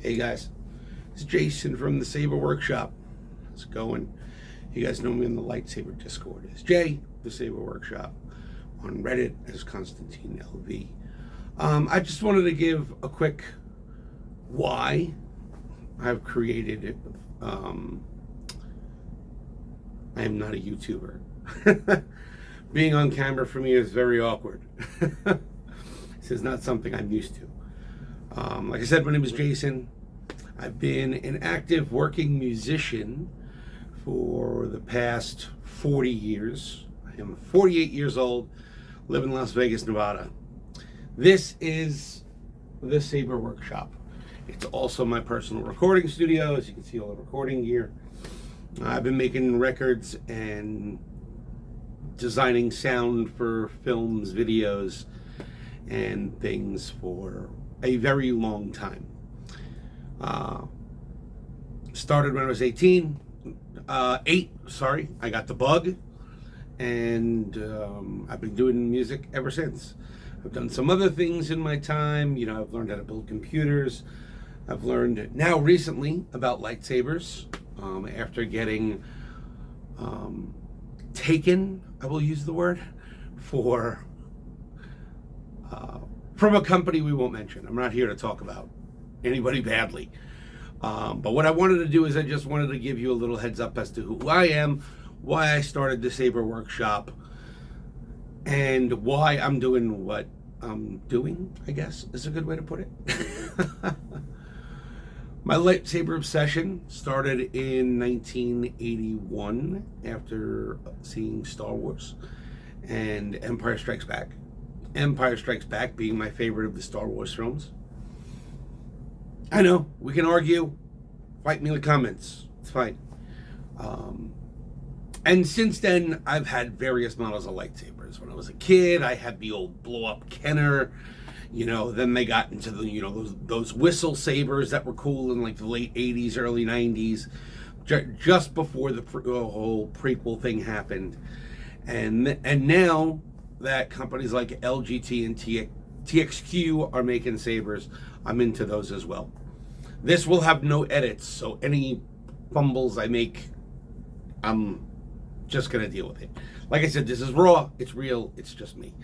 Hey guys, it's Jason from the Saber Workshop. How's it going? You guys know me in the lightsaber Discord as Jay, the Saber Workshop. On Reddit as Constantine LV. I just wanted to give a quick why I've created it. I am not a YouTuber. Being on camera for me is very awkward. This is not something I'm used to. Like I said, my name is Jason. I've been an active working musician for the past 40 years. I am 48 years old, live in Las Vegas, Nevada. This is the Saber Workshop. It's also my personal recording studio. As you can see, all the recording gear. I've been making records and designing sound for films, videos, and things for a very long time. Started when I was 8, sorry. I got the bug, and I've been doing music ever since. I've done some other things in my time. You know, I've learned how to build computers. I've learned now recently about lightsabers after getting taken, I will use the word, for from a company we won't mention. I'm not here to talk about anybody badly. But what I wanted to do is I just wanted to give you a little heads up as to who I am, why I started the Saber Workshop, and why I'm doing what I'm doing, I guess is a good way to put it. My lightsaber obsession started in 1981 after seeing Star Wars and Empire Strikes Back. Empire Strikes Back being my favorite of the Star Wars films. I know, we can argue, fight me in the comments, it's fine. And since then, I've had various models of lightsabers. When I was a kid, I had the old blow-up Kenner. You know, then they got into the, you know, those whistle sabers that were cool in like the late 80s, early 90s, just before the whole prequel thing happened. And now that companies like LGT and TXQ are making sabers, I'm into those as well. This will have no edits, so any fumbles I make, I'm just gonna deal with it. Like I said, this is raw, it's real, it's just me.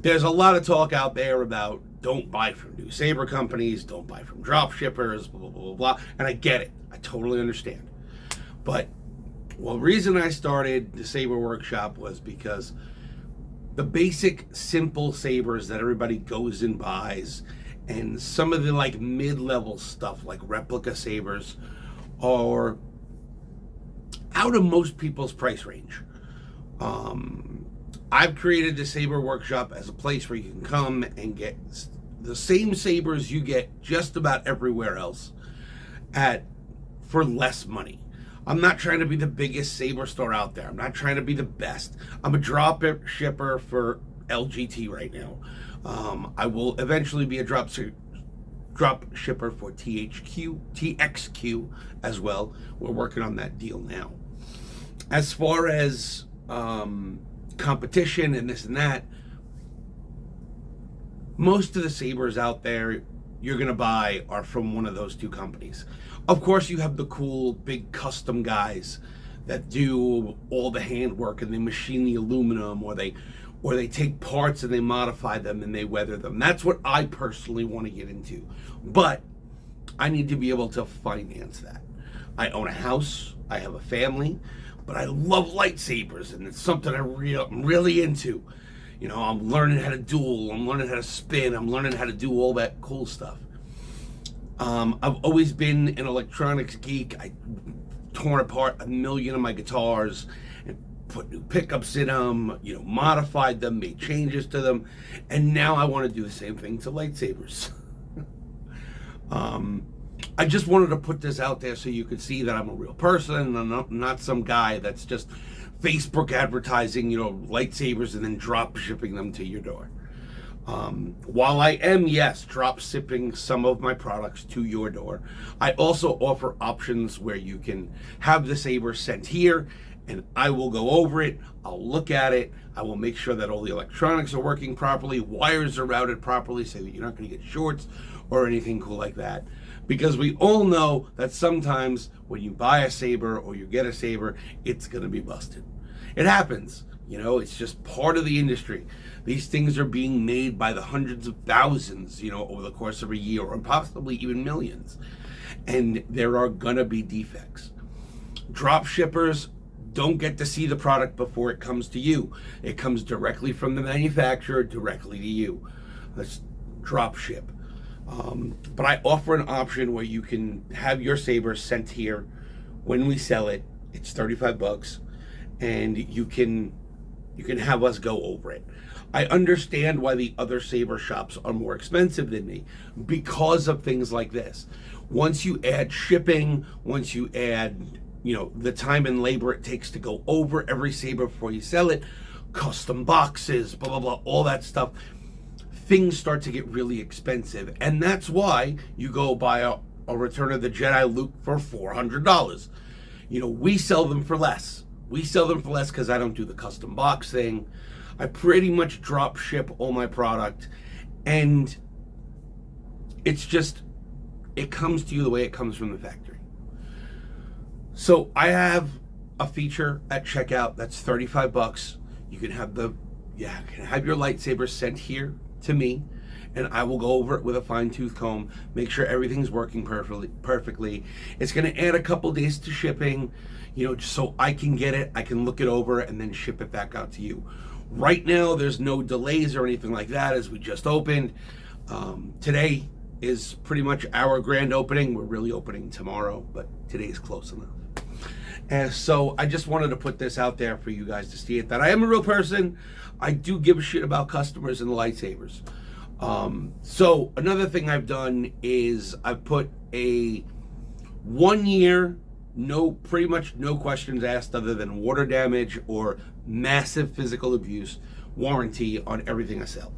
There's a lot of talk out there about don't buy from new saber companies, don't buy from drop shippers, blah, blah, blah, blah. And I get it, I totally understand. But the reason I started the Saber Workshop was because the basic simple sabers that everybody goes and buys, and some of the like mid-level stuff like replica sabers, are out of most people's price range. I've created the Saber Workshop as a place where you can come and get the same sabers you get just about everywhere else for less money. I'm not trying to be the biggest saber store out there. I'm not trying to be the best. I'm a drop shipper for LGT right now. I will eventually be a drop shipper for TXQ as well. We're working on that deal now. As far as competition and this and that, most of the sabers out there you're gonna buy are from one of those two companies. Of course, you have the cool big custom guys that do all the handwork and they machine the aluminum, or they take parts and they modify them and they weather them. That's what I personally want to get into. But I need to be able to finance that. I own a house, I have a family, but I love lightsabers, and it's something I'm really into. You know, I'm learning how to duel, I'm learning how to spin, I'm learning how to do all that cool stuff. I've always been an electronics geek. I torn apart a million of my guitars and put new pickups in them, you know, modified them, made changes to them, and now I want to do the same thing to lightsabers. I just wanted to put this out there so you could see that I'm a real person, and I'm not some guy that's just Facebook advertising, you know, lightsabers and then drop shipping them to your door. While I am, yes, drop shipping some of my products to your door, I also offer options where you can have the saber sent here and I will go over it. I'll look at it. I will make sure that all the electronics are working properly, wires are routed properly so that you're not going to get shorts or anything cool like that. Because we all know that sometimes when you buy a saber or you get a saber, it's going to be busted. It happens. It's just part of the industry. These things are being made by the hundreds of thousands, over the course of a year, or possibly even millions. And there are gonna be defects. Drop shippers don't get to see the product before it comes to you. It comes directly from the manufacturer, directly to you. That's drop ship. But I offer an option where you can have your saber sent here when we sell it. It's $35, and you can have us go over it. I understand why the other saber shops are more expensive than me because of things like this. Once you add shipping, once you add, the time and labor it takes to go over every saber before you sell it, custom boxes, blah, blah, blah, all that stuff, things start to get really expensive. And that's why you go buy a Return of the Jedi Luke for $400. We sell them for less. We sell them for less because I don't do the custom box thing. I pretty much drop ship all my product, and it's just, it comes to you the way it comes from the factory. So I have a feature at checkout that's $35. You can have your lightsaber sent here to me, and I will go over it with a fine-tooth comb, make sure everything's working perfectly. It's going to add a couple days to shipping, just so I can get it, I can look it over, and then ship it back out to you. Right now, there's no delays or anything like that, as we just opened. Today is pretty much our grand opening. We're really opening tomorrow, but today is close enough. And so I just wanted to put this out there for you guys to see it, that I am a real person. I do give a shit about customers and the lightsabers. So another thing I've done is I've put a 1 year, pretty much no questions asked other than water damage or massive physical abuse warranty on everything I sell.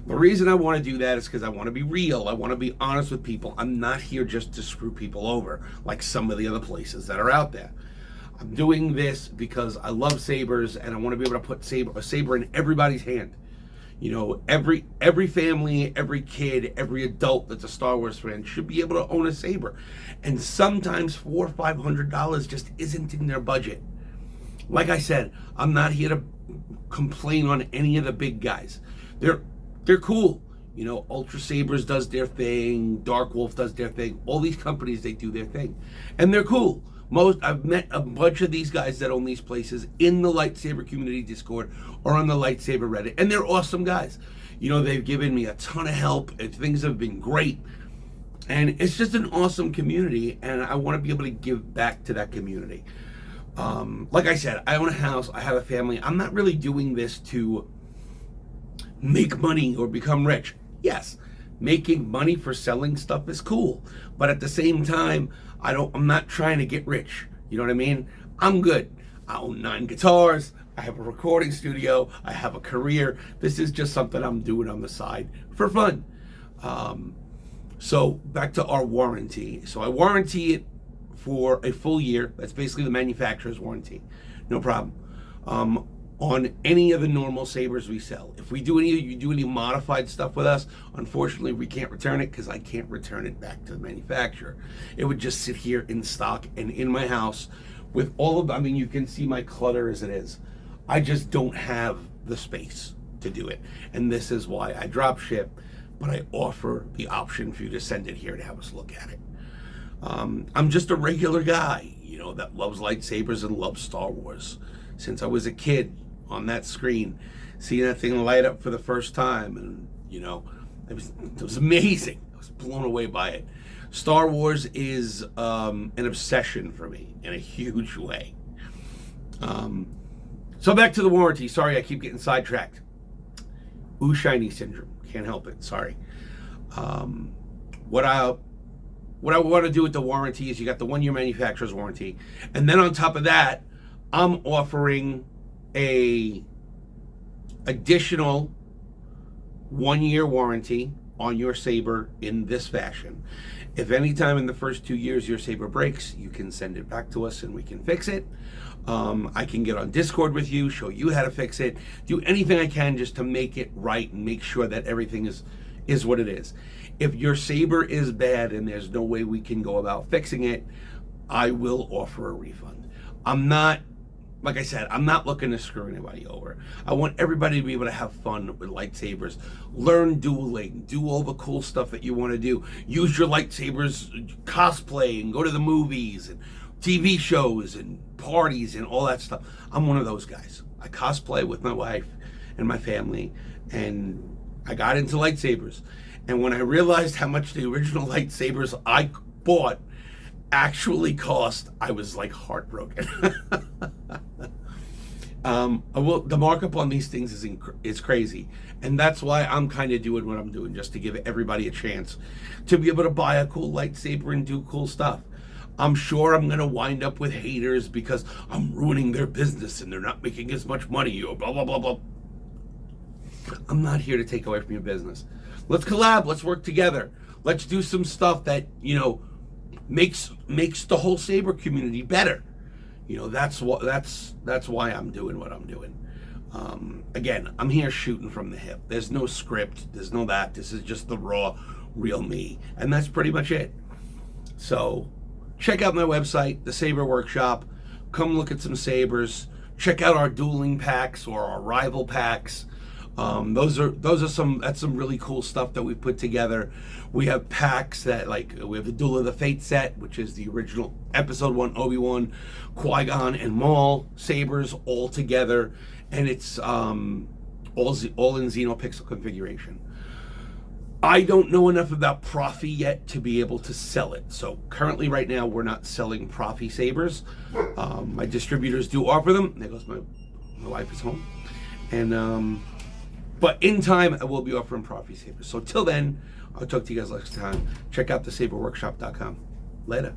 The reason I want to do that is because I want to be real. I want to be honest with people. I'm not here just to screw people over like some of the other places that are out there. I'm doing this because I love sabers, and I want to be able to put a saber in everybody's hand. Every family, every kid, every adult that's a Star Wars fan should be able to own a saber. And sometimes $400 or $500 just isn't in their budget. Like I said, I'm not here to complain on any of the big guys. They're cool. Ultra Sabers does their thing, Dark Wolf does their thing. All these companies, they do their thing, and they're cool. I've met a bunch of these guys that own these places in the lightsaber community Discord or on the lightsaber Reddit, and they're awesome guys. They've given me a ton of help, and things have been great, and it's just an awesome community, and I want to be able to give back to that community. Like I said, I own a house, I have a family. I'm not really doing this to make money or become rich. Yes, making money for selling stuff is cool, but at the same time, I'm not trying to get rich. You know what I mean? I'm good. I own 9 guitars. I have a recording studio. I have a career. This is just something I'm doing on the side for fun. So back to our warranty. So I warranty it for a full year. That's basically the manufacturer's warranty. No problem. On any of the normal sabers we sell. If you do any modified stuff with us, unfortunately we can't return it because I can't return it back to the manufacturer. It would just sit here in stock and in my house with you can see my clutter as it is. I just don't have the space to do it. And this is why I drop ship, but I offer the option for you to send it here to have us look at it. I'm just a regular guy, that loves lightsabers and loves Star Wars. Since I was a kid, on that screen, seeing that thing light up for the first time, and it was amazing. I was blown away by it. Star Wars is an obsession for me in a huge way. So back to the warranty. Sorry, I keep getting sidetracked. Ooh, shiny syndrome. Can't help it. Sorry. What I want to do with the warranty is you got the 1 year manufacturer's warranty, and then on top of that, I'm offering a additional 1 year warranty on your saber in this fashion. If anytime in the first 2 years your saber breaks, you can send it back to us and we can fix it. I can get on Discord with you, show you how to fix it, do anything I can just to make it right and make sure that everything is what it is. If your saber is bad and there's no way we can go about fixing it, I will offer a refund. I'm not, like I said, I'm not looking to screw anybody over. I want everybody to be able to have fun with lightsabers. Learn dueling, do all the cool stuff that you want to do. Use your lightsabers, cosplay, and go to the movies and TV shows and parties and all that stuff. I'm one of those guys. I cosplay with my wife and my family, and I got into lightsabers. And when I realized how much the original lightsabers I bought actually cost, I was like heartbroken. The markup on these things is crazy, and that's why I'm kind of doing what I'm doing, just to give everybody a chance to be able to buy a cool lightsaber and do cool stuff. I'm sure I'm gonna wind up with haters because I'm ruining their business and they're not making as much money, or blah blah blah blah. I'm not here to take away from your business. Let's collab. Let's work together. Let's do some stuff that, you know, makes the whole saber community better. You know, that's why I'm doing what I'm doing. Again, I'm here shooting from the hip. There's no script. There's no that. This is just the raw, real me, and that's pretty much it. So, check out my website, the Saber Workshop. Come look at some sabers. Check out our dueling packs or our rival packs. That's some really cool stuff that we put together. We have packs that, like, we have the Duel of the Fate set, which is the original Episode 1 Obi-Wan, Qui-Gon, and Maul sabers all together, and it's all in Xenopixel configuration. I don't know enough about Profi yet to be able to sell it. So currently, right now, we're not selling Profi sabers. My distributors do offer them. There goes my wife is home, and but in time, I will be offering Profi sabers. So till then, I'll talk to you guys next time. Check out thesaberworkshop.com. Later.